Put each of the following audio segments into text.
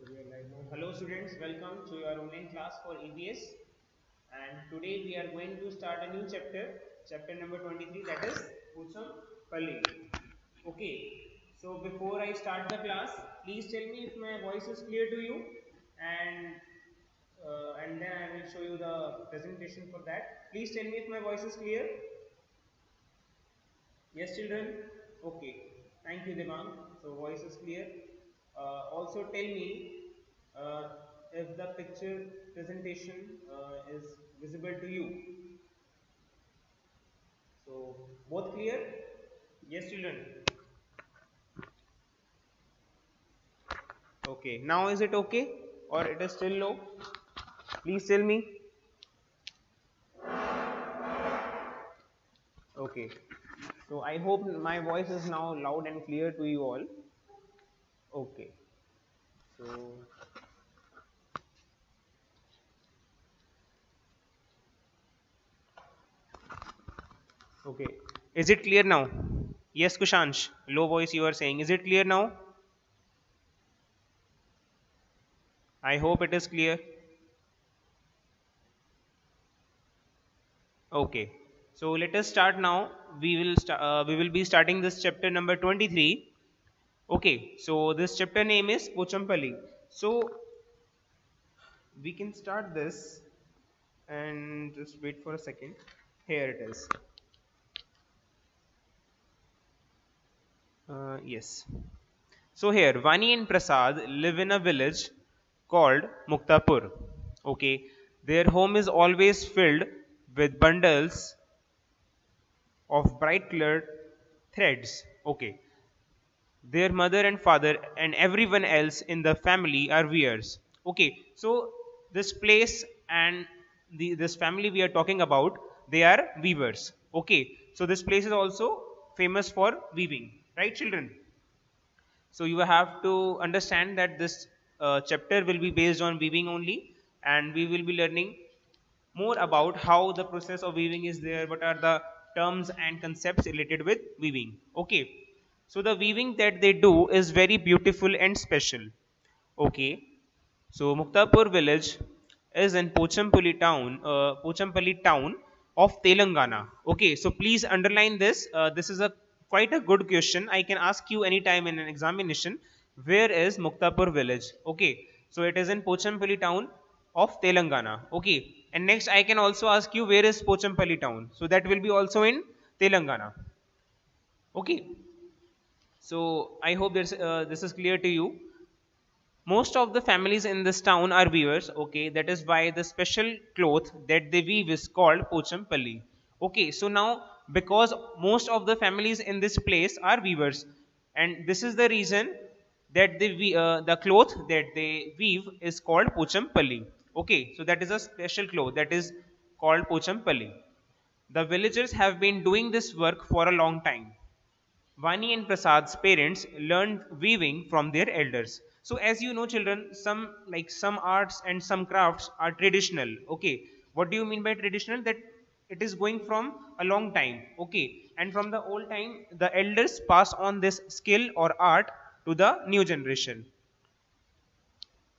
We are live now. Hello students, welcome to your online class for EVS, and today we are going to start a new chapter, chapter number 23, that is Pochampalli. Okay, so before I start the class, please tell me if my voice is clear to you, and then I will show you the presentation for that. Please tell me if my voice is clear. Yes, children? Okay. Thank you, Devang. So, voice is clear. Also, tell me uh, if the picture presentation is visible to you. So, both clear? Yes, children. Okay. Now, is it okay? Or it is still low? Please tell me. Okay. So, I hope my voice is now loud and clear to you all. Okay. So, okay. Is it clear now? Yes, Kushansh. Low voice you are saying. Is it clear now? I hope it is clear. Okay. So let us start now. We will be starting this chapter number 23. Okay. So this chapter name is Pochampalli. So we can start this and just wait for a second. Here it is. Yes. So here, Vani and Prasad live in a village called Muktapur. Okay, their home is always filled with bundles of bright colored threads. Okay, their mother and father and everyone else in the family are weavers. Okay, so this place and this family we are talking about, they are weavers. Okay, so this place is also famous for weaving, right, children? So you have to understand that this chapter will be based on weaving only, and we will be learning more about how the process of weaving is there, what are the terms and concepts related with weaving. Okay, so the weaving that they do is very beautiful and special. Okay, so Muktapur village is in Pochampalli town of Telangana. Okay, so please underline this. This is a quite a good question. I can ask you anytime in an examination. Where is Muktapur village? Okay, so it is in Pochampalli town of Telangana. Okay, and next I can also ask you where is Pochampalli town? So that will be also in Telangana. Okay, so I hope this is clear to you. Most of the families in this town are weavers. Okay, that is why the special cloth that they weave is called Pochampalli. Okay, so now because most of the families in this place are weavers, and this is the reason that the cloth that they weave is called Pochampalli. Okay, so that is a special cloth that is called Pochampalli. The villagers have been doing this work for a long time. Vani and Prasad's parents learned weaving from their elders. So as you know, children, some arts and some crafts are traditional. Okay, what do you mean by traditional? That it is going from a long time. Okay, and from the old time, the elders pass on this skill or art to the new generation.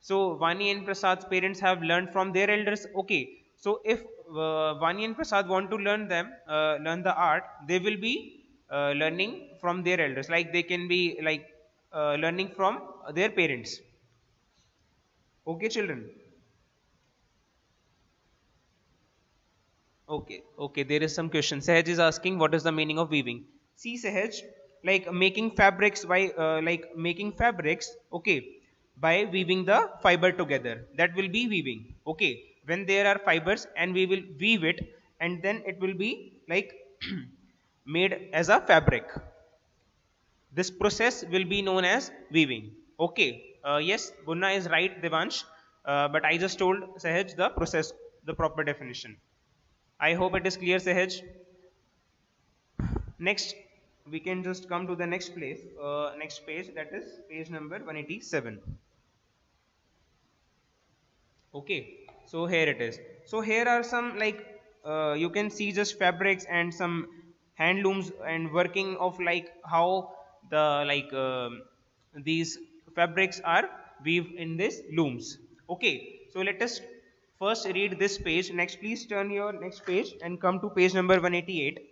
So Vani and Prasad's parents have learned from their elders. Okay, so if Vani and Prasad want to learn the art, they will be learning from their elders. Like they can be like learning from their parents. Okay, children. Okay, okay. There is some question. Sahaj is asking, what is the meaning of weaving? See, Sahaj, like making fabrics by making fabrics. Okay, by weaving the fiber together. That will be weaving. Okay, when there are fibers and we will weave it, and then it will be like made as a fabric. This process will be known as weaving. Okay, yes, Bunna is right, Devansh. But I just told Sahaj the process, the proper definition. I hope it is clear, Sahaj. Next, we can just come to the next page, that is page number 187. Okay, so here it is. So here are some you can see just fabrics and some handlooms and working of like how the these fabrics are weave in this looms. Okay, so let us first read this page. Next, please turn your next page and come to page number 188.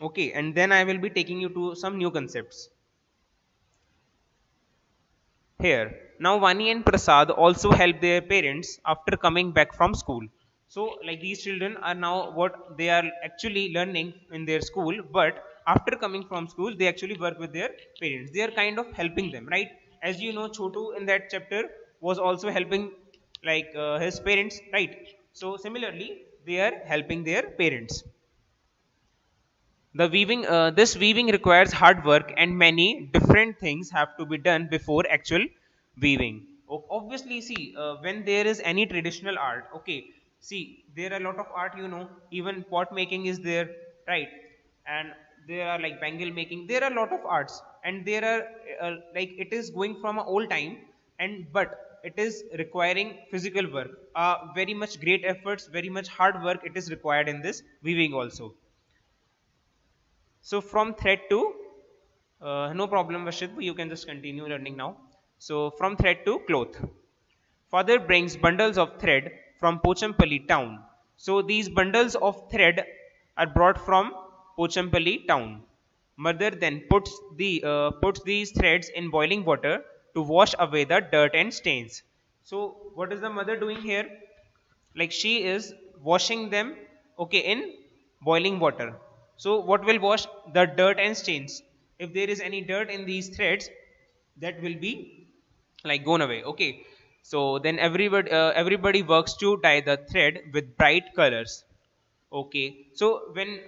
Okay, and then I will be taking you to some new concepts here. Now Vani and Prasad also help their parents after coming back from school. So like these children are now what they are actually learning in their school, but after coming from school they actually work with their parents. They are kind of helping them, right? As you know, Chotu in that chapter was also helping like his parents, right? So similarly they are helping their parents. This weaving requires hard work, and many different things have to be done before actual weaving. Obviously, see, when there is any traditional art, okay, see, there are a lot of art, you know, even pot making is there, right? And there are like bangle making, there are a lot of arts, and there are like it is going from an old time, and but it is requiring physical work, very much great efforts, very much hard work it is required in this weaving also. So from thread to, no problem, Vashid, you can just continue learning now. So from thread to cloth. Father brings bundles of thread from Pochampalli town. So these bundles of thread are brought from Pochampalli town. Mother then puts these threads in boiling water to wash away the dirt and stains. So what is the mother doing here? Like she is washing them, okay, in boiling water. So what will wash the dirt and stains? If there is any dirt in these threads, that will be like gone away. Okay, so then everybody works to dye the thread with bright colors. Okay, so when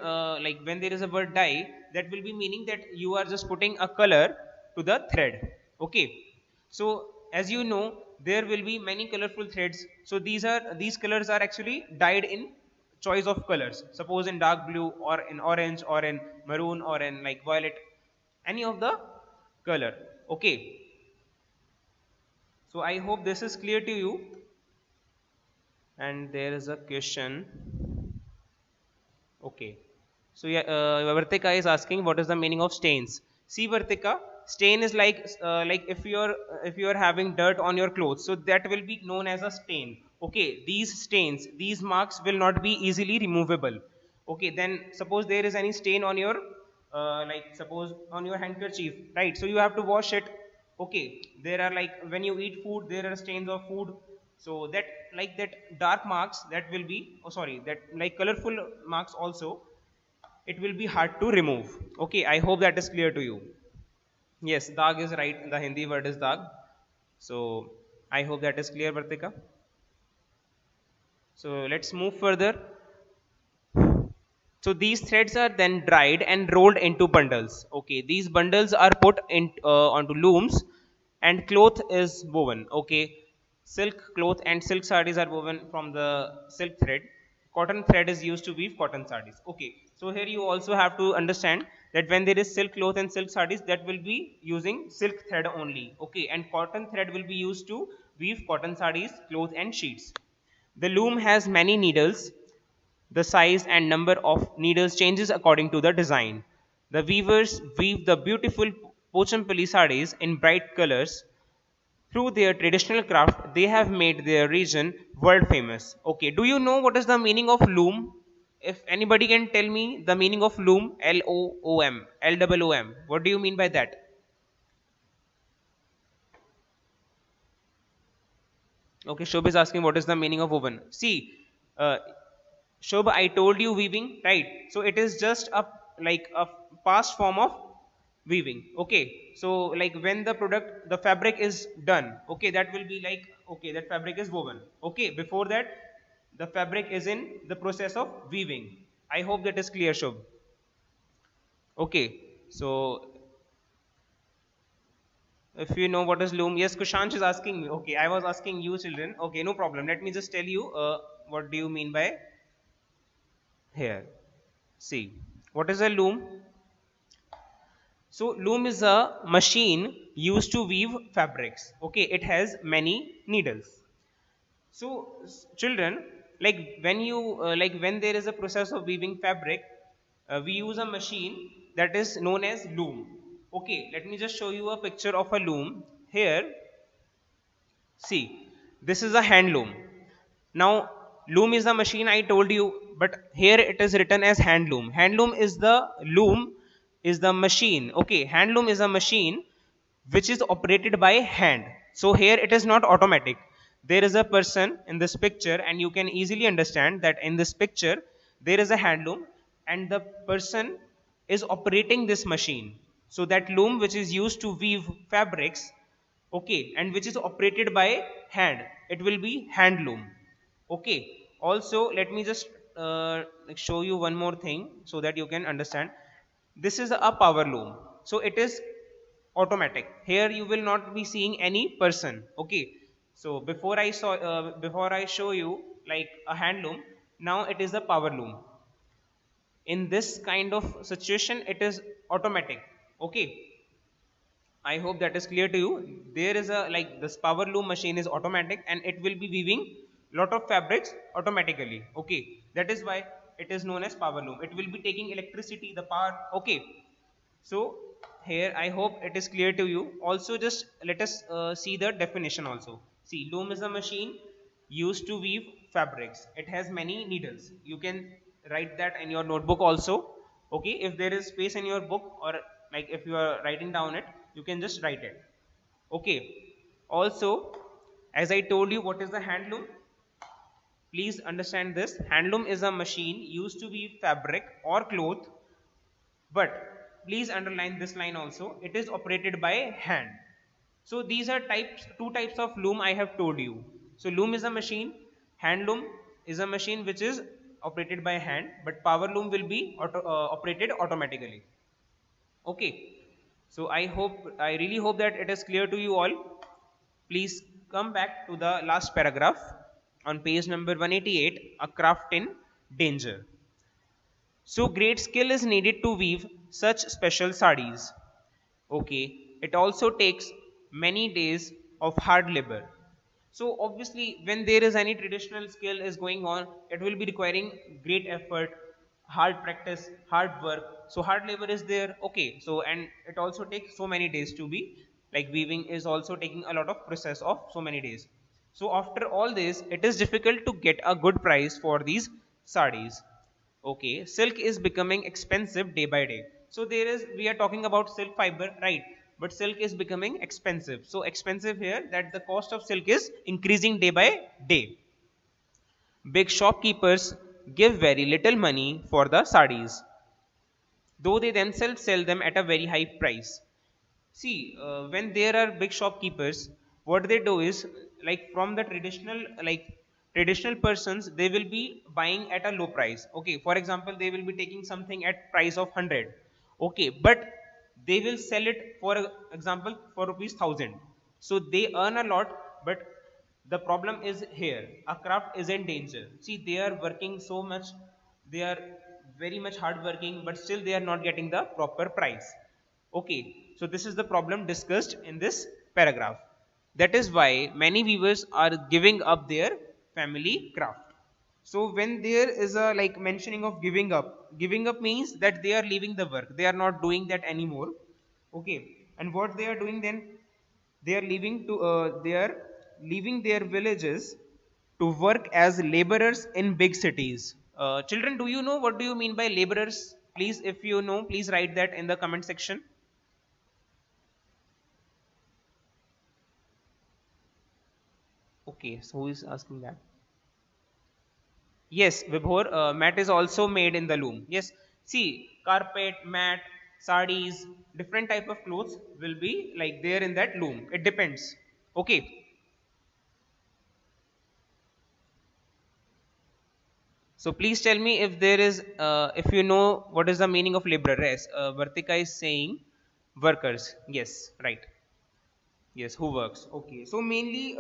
there is a word dye, that will be meaning that you are just putting a color to the thread. Okay, so as you know, there will be many colorful threads. So these colors are actually dyed in choice of colors. Suppose in dark blue, or in orange, or in maroon, or in like violet, any of the color. Okay, so I hope this is clear to you. And there is a question. Okay. So yeah, Vartika is asking what is the meaning of stains. See, Vartika, stain is like if you're having dirt on your clothes, so that will be known as a stain. Okay, these stains, these marks will not be easily removable. Okay, then suppose there is any stain on your like suppose on your handkerchief, right? So you have to wash it. Okay, there are like when you eat food, there are stains of food. So that like that dark marks, that will be, oh sorry, that like colorful marks also, it will be hard to remove. Okay, I hope that is clear to you. Yes, dag is right, the Hindi word is dag. So I hope that is clear, Vartika. So let's move further. So these threads are then dried and rolled into bundles. Okay, these bundles are put in onto looms, and cloth is woven. Okay, silk cloth and silk sarees are woven from the silk thread. Cotton thread is used to weave cotton sarees. Okay, so here you also have to understand that when there is silk cloth and silk sarees, that will be using silk thread only. Okay, and cotton thread will be used to weave cotton sarees, cloth, and sheets. The loom has many needles. The size and number of needles changes according to the design. The weavers weave the beautiful Pochampalli sarees in bright colors. Through their traditional craft, they have made their region world famous. Okay, do you know what is the meaning of loom? If anybody can tell me the meaning of loom, Loom, Loom, what do you mean by that? Okay, Shobh is asking what is the meaning of woven. See, uh, Shobh, I told you weaving, right? So it is just a like a past form of weaving. Okay, so like when the product, the fabric is done, okay, that will be like, okay, that fabric is woven. Okay, before that, the fabric is in the process of weaving. I hope that is clear, Shobh. Okay, so if you know what is loom, yes, Kushanch is asking me. Okay, I was asking you, children. Okay, no problem. Let me just tell you what do you mean by here. See, what is a loom? So loom is a machine used to weave fabrics. Okay, it has many needles. So children, like when you like when there is a process of weaving fabric, we use a machine that is known as loom. Okay, let me just show you a picture of a loom. Here, see, this is a hand loom. Now, loom is the machine I told you, but here it is written as hand loom. Hand loom is the machine. Okay, hand loom is a machine which is operated by hand. So here it is not automatic. There is a person in this picture, and you can easily understand that in this picture there is a hand loom, and the person is operating this machine. So that loom which is used to weave fabrics, okay, and which is operated by hand, it will be hand loom. Okay, also let me just show you one more thing so that you can understand. This is a power loom, so it is automatic. Here you will not be seeing any person. Okay, so before I show you like a hand loom, now it is a power loom. In this kind of situation it is automatic. Okay, I hope that is clear to you. There is a like this power loom machine is automatic, and it will be weaving lot of fabrics automatically. Okay, that is why it is known as power loom. It will be taking electricity, the power. Okay, so here I hope it is clear to you. Also, just let us see the definition also. See, loom is a machine used to weave fabrics. It has many needles. You can write that in your notebook also. Okay, if there is space in your book, or like if you are writing down it, you can just write it. Okay, also as I told you, what is the hand loom? Please understand this. Hand loom is a machine used to weave fabric or cloth, but please underline this line also, it is operated by hand. So these are two types of loom I have told you. So loom is a machine, hand loom is a machine which is operated by hand, but power loom will be operated automatically. Okay, so I really hope that it is clear to you all. Please come back to the last paragraph on page number 188, a craft in danger. So great skill is needed to weave such special sarees. Okay, it also takes many days of hard labor. So obviously, when there is any traditional skill is going on, it will be requiring great effort, hard practice, hard work. So hard labor is there. Okay, so and it also takes so many days to be like weaving is also taking a lot of process of so many days. So after all this, it is difficult to get a good price for these sarees. Okay, silk is becoming expensive day by day. So there is, we are talking about silk fiber, right? But silk is becoming expensive. So expensive here that the cost of silk is increasing day by day. Big shopkeepers give very little money for the sarees, though they themselves sell them at a very high price. See, when there are big shopkeepers, what they do is like from the traditional persons, they will be buying at a low price. Okay, for example, they will be taking something at price of 100. Okay, but they will sell it for example for rupees 1000. So they earn a lot, but the problem is here. A craft is in danger. See, they are working so much, they are very much hard working, but still they are not getting the proper price. Okay, so this is the problem discussed in this paragraph. That is why many weavers are giving up their family craft. So when there is a like mentioning of giving up means that they are leaving the work. They are not doing that anymore. Okay, and what they are doing then? They are leaving their villages to work as laborers in big cities. Children, do you know what do you mean by laborers? Please, if you know, please write that in the comment section. Okay, so who is asking that? Yes, Vibhor, mat is also made in the loom. Yes, see, carpet, mat, sarees, different type of clothes will be like there in that loom. It depends. Okay, so please tell me if there is, if you know what is the meaning of laborer. Yes, Vartika is saying workers. Yes, right. Yes, who works? Okay, so mainly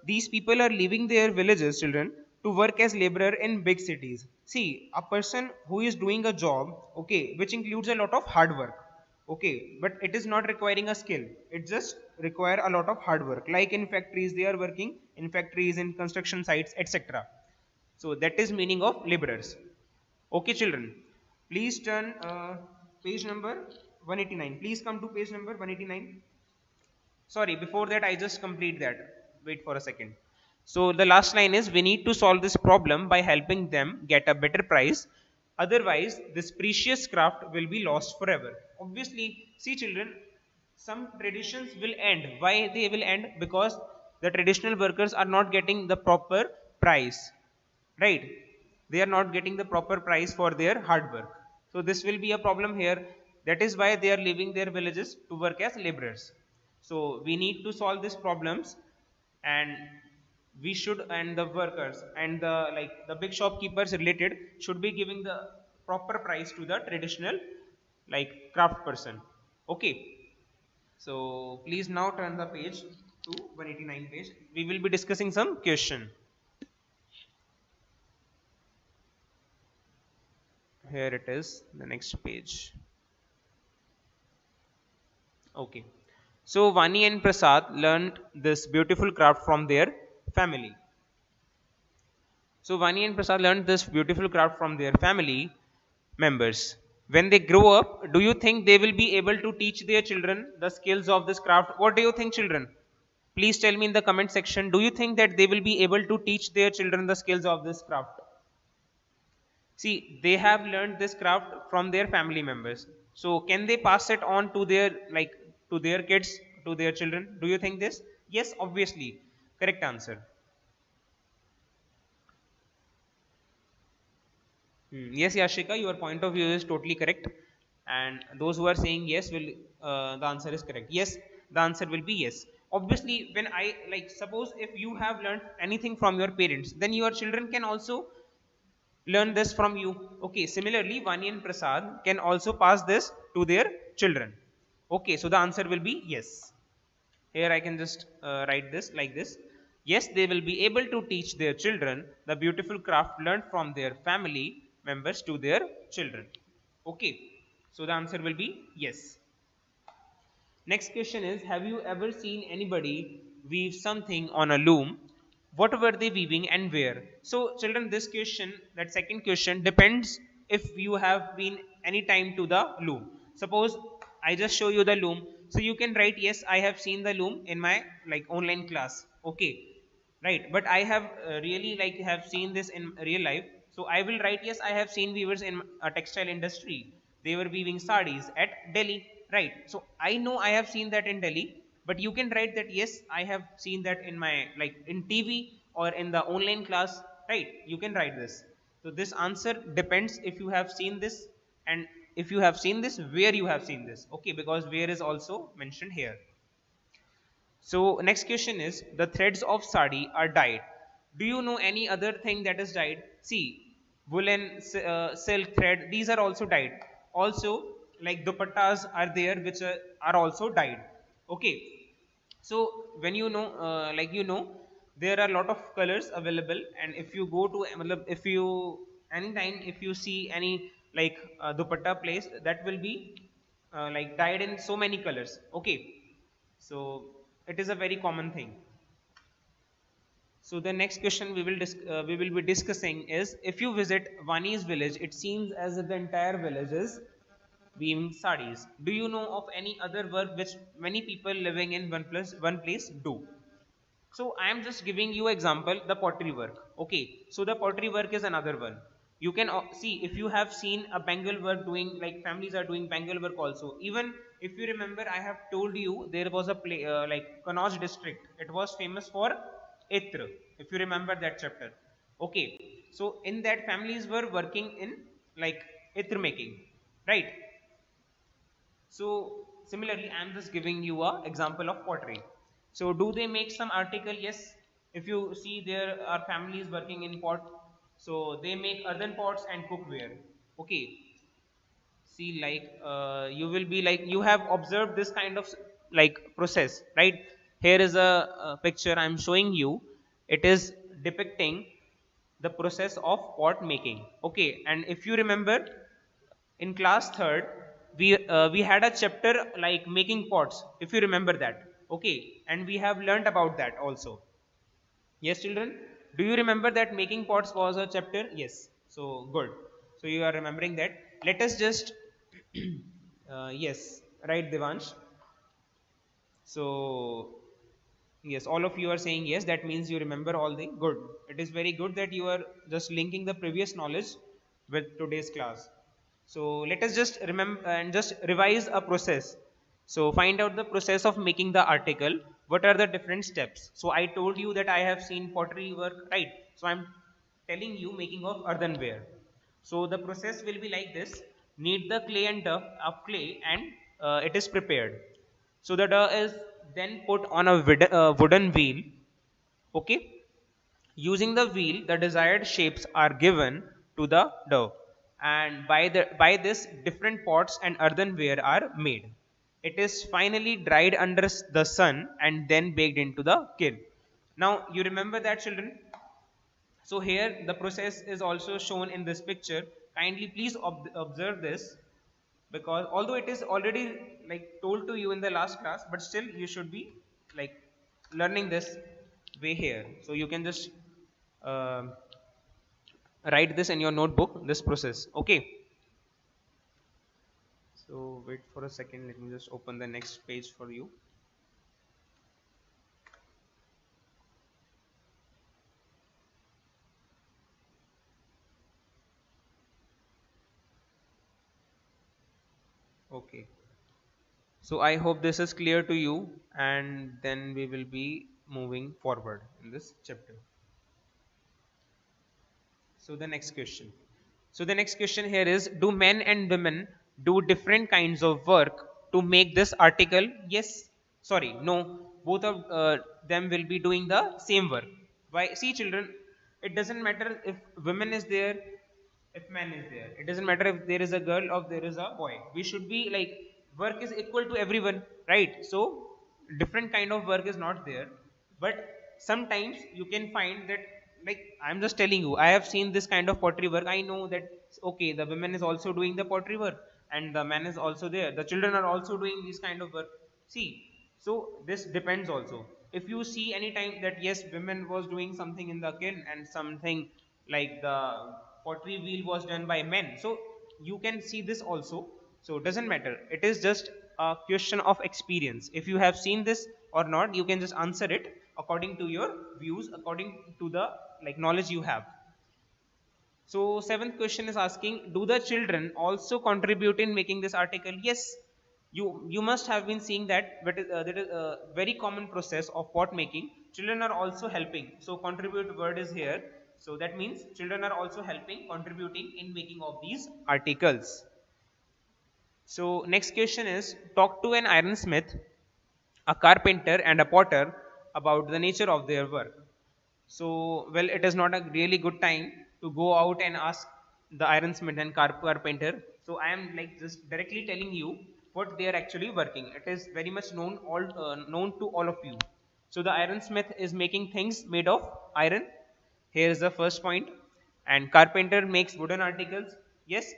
these people are leaving their villages, children, to work as laborer in big cities. See, a person who is doing a job, okay, which includes a lot of hard work, okay, but it is not requiring a skill. It just require a lot of hard work. Like in factories, they are working in factories, in construction sites, etc. So that is meaning of laborers. Okay, children, please turn page number 189. Please come to page number 189. Sorry, before that I just complete that. Wait for a second. So the last line is, we need to solve this problem by helping them get a better price. Otherwise, this precious craft will be lost forever. Obviously, see children, some traditions will end. Why they will end? Because the traditional workers are not getting the proper price, right? They are not getting the proper price for their hard work. So this will be a problem here. That is why they are leaving their villages to work as laborers. So we need to solve these problems, and we should, and the workers and the the big shopkeepers related should be giving the proper price to the traditional craft person. Okay, so please now turn the page to 189 page. We will be discussing some question. Here it is, the next page. Okay, so Vani and Prasad learned this beautiful craft from their family. So Vani and Prasad learned this beautiful craft from their family members. When they grow up, do you think they will be able to teach their children the skills of this craft? What do you think, children? Please tell me in the comment section. Do you think that they will be able to teach their children the skills of this craft? See, they have learned this craft from their family members. So can they pass it on to their to their kids, to their children? Do you think this? Yes, obviously. Correct answer. Yes, Yashika, your point of view is totally correct. And those who are saying yes will, the answer is correct. Yes, the answer will be yes. Obviously, when I suppose if you have learned anything from your parents, then your children can also learn this from you. Okay, similarly, Vani and Prasad can also pass this to their children. Okay, so the answer will be yes. Here I can just write this like this. Yes, they will be able to teach their children the beautiful craft learned from their family members to their children. Okay, so the answer will be yes. Next question is, have you ever seen anybody weave something on a loom? What were they weaving and where? So children, this question, that second question, depends if you have been any time to the loom. Suppose I just show you the loom. So you can write, yes, I have seen the loom in my online class. Okay, right. But I have really have seen this in real life. So I will write, yes, I have seen weavers in a textile industry. They were weaving sarees at Delhi, right? So I know I have seen that in Delhi, but you can write that, yes, I have seen that in my in TV or in the online class, right? You can write this. So this answer depends if you have seen this, and if you have seen this, where you have seen this. Okay, because where is also mentioned here. So next question is, the threads of sari are dyed. Do you know any other thing that is dyed? See, woolen, silk thread, these are also dyed. Also, dupattas are there which are also dyed. Okay. So when you know, there are a lot of colors available, and if you go to, if you anytime if you see any dupatta place, that will be dyed in so many colors. Okay, so it is a very common thing. So the next question we will be discussing is, if you visit Vani's village, it seems as if the entire village is weaving sarees. Do you know of any other work which many people living in one place do? So I am just giving you example, the pottery work. Okay, so the pottery work is another one. You can see, if you have seen a Bengal work doing, families are doing Bengal work also. Even if you remember, I have told you there was a play Kannauj district. It was famous for Itra. If you remember that chapter. Okay, so in that families were working in Itra making, right? So similarly, I am just giving you a example of pottery. So do they make some article? Yes. If you see, there are families working in pot. So they make earthen pots and cookware. Okay. See, you will be you have observed this kind of process, right? Here is a picture I am showing you. It is depicting the process of pot making. Okay. And if you remember, in class third, we had a chapter making pots, if you remember that. Okay, and we have learnt about that also. Yes, children, do you remember that making pots was a chapter? Yes, so good. So you are remembering that. Let us just yes, Right, Devansh? So yes, all of you are saying yes. That means you remember all the good. It is very good that you are just linking the previous knowledge with today's class. So let us just remember and just revise a process. So find out the process of making the article. What are the different steps? So I told you that I have seen pottery work, right? So I'm telling you making of earthenware. So the process will be like this: knead the clay and dough of clay, and it is prepared. So the dough is then put on a wooden wheel. Okay, using the wheel, the desired shapes are given to the dough, and by this, different pots and earthenware are made. It is finally dried under the sun and then baked into the kiln. Now you remember that, children? So here the process is also shown in this picture. Kindly please observe this, because although it is already like told to you in the last class, but still you should be like learning this way here. So you can just uh, write this in your notebook, this process. Okay. So wait for a second. Let me just open the next page for you. Okay. So I hope this is clear to you, and then we will be moving forward in this chapter. So the next question. So the next question here is: do men and women do different kinds of work to make this article? Yes. Sorry. No. Both of them will be doing the same work. Why? See, children, it doesn't matter if women is there, if man is there. It doesn't matter if there is a girl or there is a boy. We should be like, work is equal to everyone, right? So different kind of work is not there, but sometimes you can find that, like I'm just telling you, I have seen this kind of pottery work. I know that okay, the women is also doing the pottery work, and the man is also there, the children are also doing this kind of work. See, so this depends also. If you see any time that yes, women was doing something in the kiln and something like the pottery wheel was done by men, so you can see this also. So it doesn't matter, it is just a question of experience. If you have seen this or not, you can just answer it according to your views, according to the like knowledge you have. So seventh question is asking, do the children also contribute in making this article? Yes, you must have been seeing that, but that is a very common process of pot making. Children are also helping. So contribute word is here. So that means children are also helping, contributing in making of these articles. So next question is, talk to an ironsmith, a carpenter and a potter about the nature of their work. So, well, it is not a really good time to go out and ask the ironsmith and carpenter. So, I am like just directly telling you what they are actually working. It is very much known to all of you. So, the ironsmith is making things made of iron. Here is the first point. And carpenter makes wooden articles. Yes,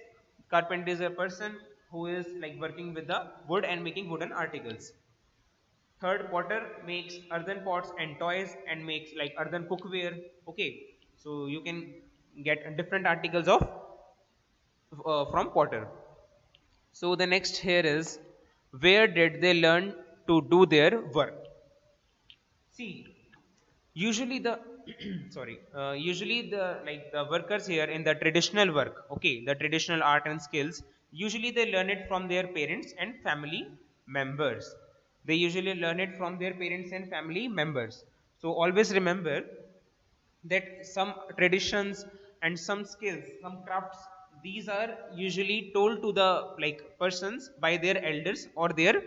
carpenter is a person who is like working with the wood and making wooden articles. Third, potter makes earthen pots and toys and makes like earthen cookware. Okay, so you can get different articles of from potter. So the next here is, where did they learn to do their work? See, usually the usually the like the workers here in the traditional work, okay, the traditional art and skills, usually they learn it from their parents and family members. They usually learn it from their parents and family members. So always remember that some traditions and some skills, some crafts, these are usually told to the like persons by their elders or their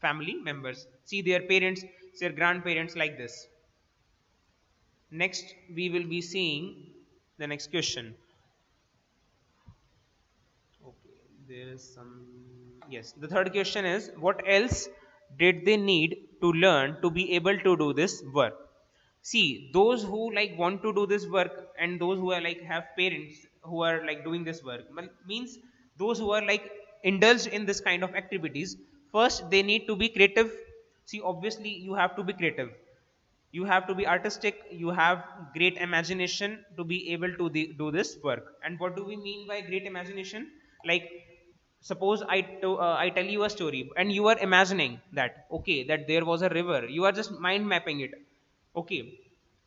family members. See, their parents, their grandparents, like this. Next, we will be seeing the next question. Okay, there is some. Yes, the third question is, what else did they need to learn to be able to do this work? See, those who like want to do this work and those who are like have parents who are like doing this work, means those who are like indulged in this kind of activities. First, they need to be creative. See, obviously, you have to be creative, you have to be artistic, you have great imagination to be able to do this work. And what do we mean by great imagination? Like, suppose I tell you a story and you are imagining that, okay, that there was a river, you are just mind mapping it, okay,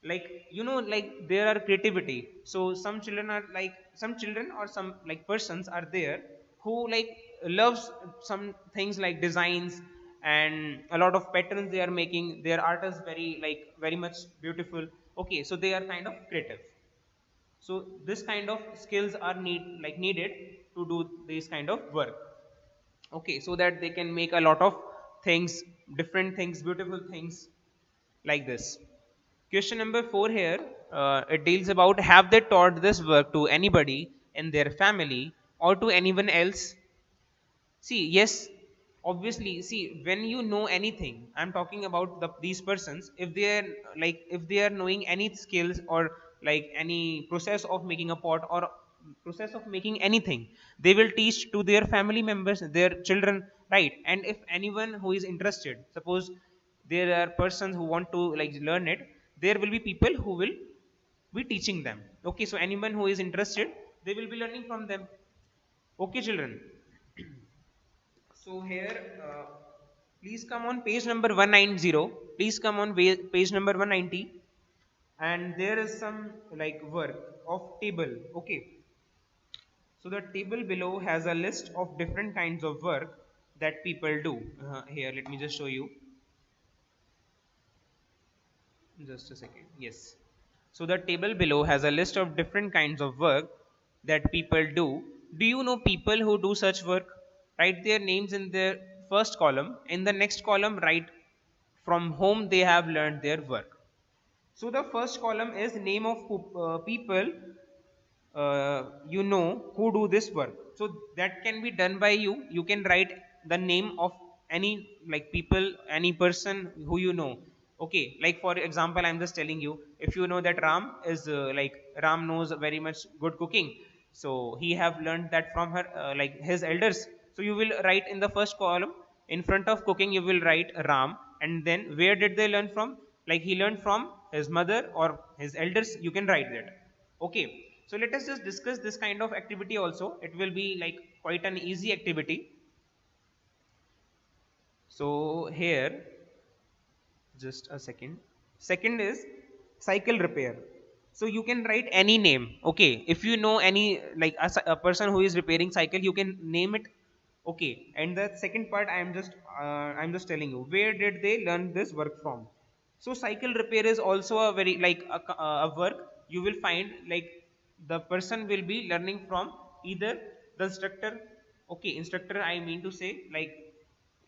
like, like there are creativity. So some children are like, some children or some like persons are there who like loves some things like designs and a lot of patterns they are making, their art is very like very much beautiful, okay, so they are kind of creative. So this kind of skills are needed to do this kind of work, okay, so that they can make a lot of things, different things, beautiful things like this. Question number 4 here, it deals about, have they taught this work to anybody in their family or to anyone else? See, yes, obviously. See, when you know anything, I'm talking about these persons. If they are like, if they are knowing any skills or like any process of making a pot or process of making anything, they will teach to their family members, their children, right? And if anyone who is interested, suppose there are persons who want to like learn it, there will be people who will be teaching them. Okay, so anyone who is interested, they will be learning from them. Okay, children. So here, please come on page number 190. Please come on page number 190, and there is some like work of table. Okay, so the table below has a list of different kinds of work that people do. Here, let me just show you. Just a second. Yes. So the table below has a list of different kinds of work that people do. Do you know people who do such work? Write their names in the first column. In the next column, write from whom they have learned their work. So the first column is name of people you know who do this work. So that can be done by you. You can write the name of any like people, any person who you know. Okay, like for example, I'm just telling you, if you know that Ram is like Ram knows very much good cooking, so he have learned that from her like his elders. So you will write in the first column, in front of cooking you will write Ram, and then where did they learn from, like he learned from his mother or his elders, you can write that. Okay, so let us just discuss this kind of activity also. It will be like quite an easy activity. So here, just a second. Second is cycle repair. So you can write any name. Okay, if you know any like a person who is repairing cycle, you can name it. Okay, and the second part I'm just telling you, where did they learn this work from? So cycle repair is also a very like a work you will find like the person will be learning from either the instructor. Okay, instructor I mean to say, like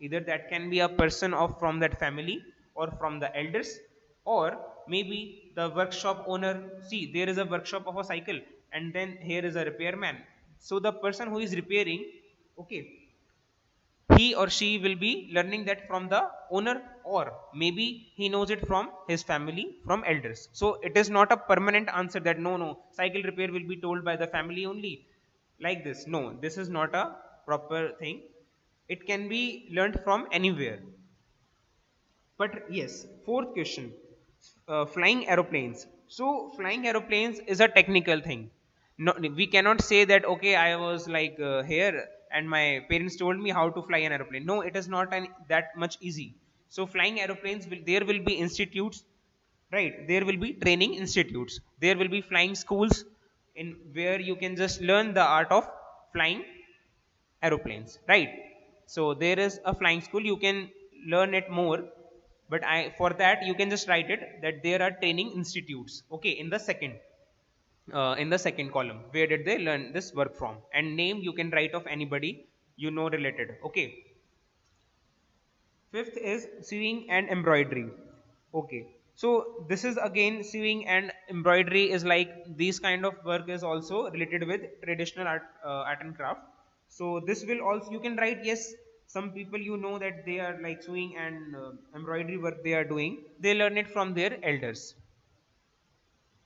either that can be a person of from that family or from the elders, or maybe the workshop owner. See, there is a workshop of a cycle and then here is a repairman. So the person who is repairing, okay, he or she will be learning that from the owner, or maybe he knows it from his family, from elders. So it is not a permanent answer that no, cycle repair will be told by the family only, like this. No, this is not a proper thing. It can be learned from anywhere. But yes, fourth question, flying aeroplanes. So flying aeroplanes is a technical thing. No, we cannot say that okay, I was like here and my parents told me how to fly an aeroplane. No, it is not that much easy. So flying aeroplanes will, there will be institutes, right? There will be training institutes, there will be flying schools in where you can just learn the art of flying aeroplanes, right? So there is a flying school, you can learn it more. But I, for that you can just write it that there are training institutes. Okay, in the second column, where did they learn this work from, and name you can write of anybody you know related. Okay, fifth is sewing and embroidery. Okay, so this is again sewing and embroidery is like these kind of work is also related with traditional art and craft. So this will also, you can write yes, some people you know that they are like sewing and embroidery work they are doing, they learn it from their elders.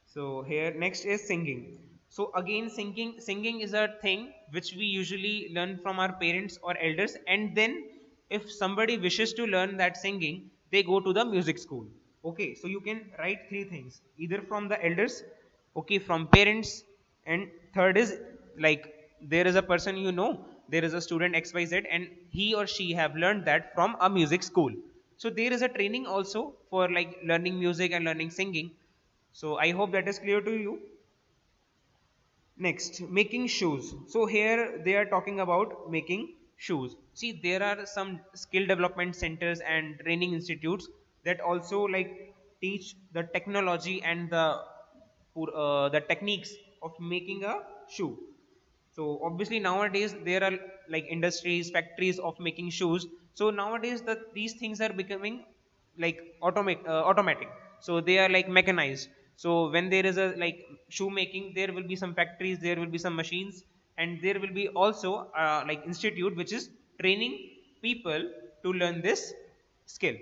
So here next is singing. So again singing is a thing which we usually learn from our parents or elders, and then if somebody wishes to learn that singing, they go to the music school. Okay, so you can write three things, either from the elders, okay, from parents, and third is like there is a person you know there is a student XYZ and he or she have learned that from a music school. So there is a training also for like learning music and learning singing. So I hope that is clear to you. Next, making shoes. So here they are talking about making shoes. See, there are some skill development centers and training institutes that also like teach the technology and the techniques of making a shoe. So obviously nowadays there are like industries, factories of making shoes. So nowadays these things are becoming like automatic. So they are like mechanized. So when there is a like shoe making, there will be some factories, there will be some machines, and there will be also like institute which is training people to learn this skill.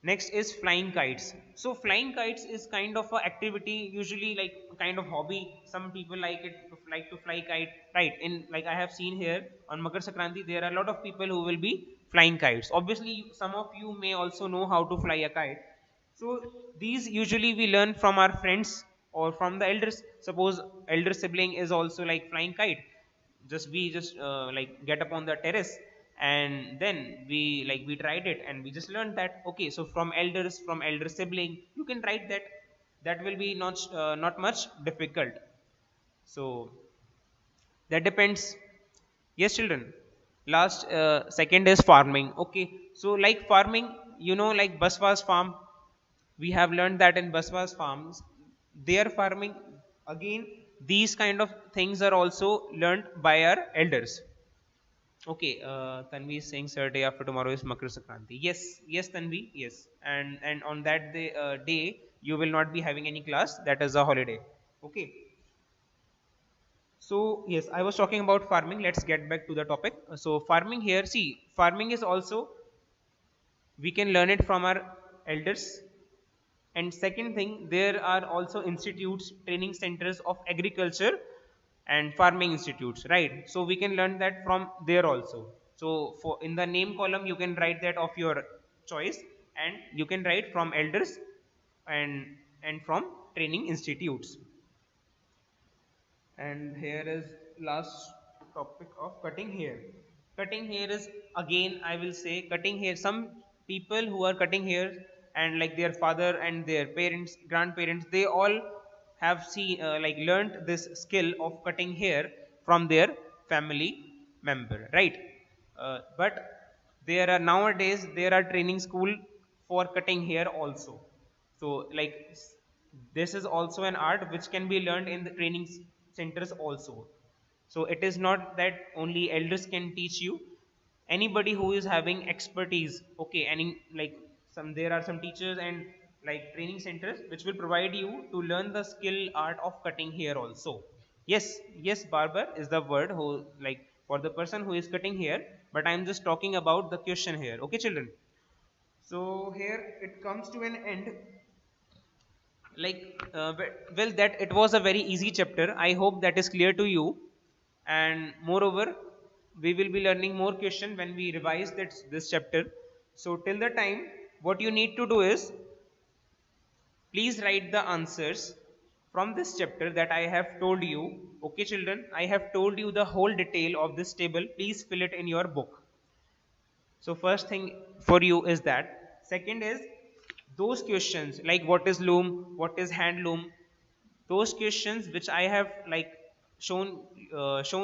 Next is flying kites. So flying kites is kind of a activity, usually like kind of hobby. Some people like to fly kite, right? In like I have seen here on Makar Sankranti, there are a lot of people who will be flying kites. Obviously, some of you may also know how to fly a kite. So these usually we learn from our friends or from the elders. Suppose elder sibling is also like flying kite, we just like get up on the terrace, and then we tried it and we just learned that okay, so from elders, from elder sibling you can write that. That will be not much difficult. So that depends. Yes children. Last second is farming. Okay, so like farming, you know, like Baswa's farm, we have learned that in Baswa's farms they are farming. Again, these kind of things are also learned by our elders. Okay, Tanvi is saying sir, day after tomorrow is Makar Sankranti. Yes, yes Tanvi, yes. And on that day you will not be having any class. That is a holiday. Okay. So yes, I was talking about farming. Let's get back to the topic. So farming here, see, farming is also we can learn it from our elders. And second thing, there are also institutes, training centers of agriculture and farming institutes, right? So we can learn that from there also. So for in the name column, you can write that of your choice, and you can write from elders and from training institutes. And here is last topic of cutting hair. Cutting hair is, again I will say, cutting hair, some people who are cutting hair and like their father and their parents, grandparents, they all have seen like learned this skill of cutting hair from their family member, right? But there are nowadays there are training school for cutting hair also. So like this is also an art which can be learned in the training centers also. So it is not that only elders can teach you. Anybody who is having expertise, okay, any like some there are some teachers and like training centers which will provide you to learn the skill art of cutting hair also. Yes, yes, barber is the word who like for the person who is cutting hair, but I am just talking about the question here. Okay, children. So here it comes to an end. Like well, that it was a very easy chapter. I hope that is clear to you. And moreover, we will be learning more question when we revise this chapter. So till the time, what you need to do is please write the answers from this chapter that I have told you. Okay children, I have told you the whole detail of this table. Please fill it in your book. So first thing for you is that. Second is those questions like what is loom, what is handloom, those questions which I have like shown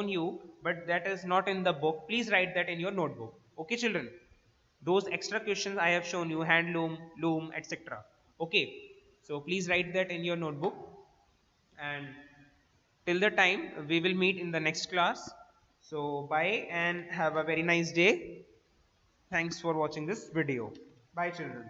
you, but that is not in the book. Please write that in your notebook. Okay children, those extra questions I have shown you, handloom, loom, etc. Okay, so please write that in your notebook. And till the time, we will meet in the next class. So bye and have a very nice day. Thanks for watching this video. Bye children.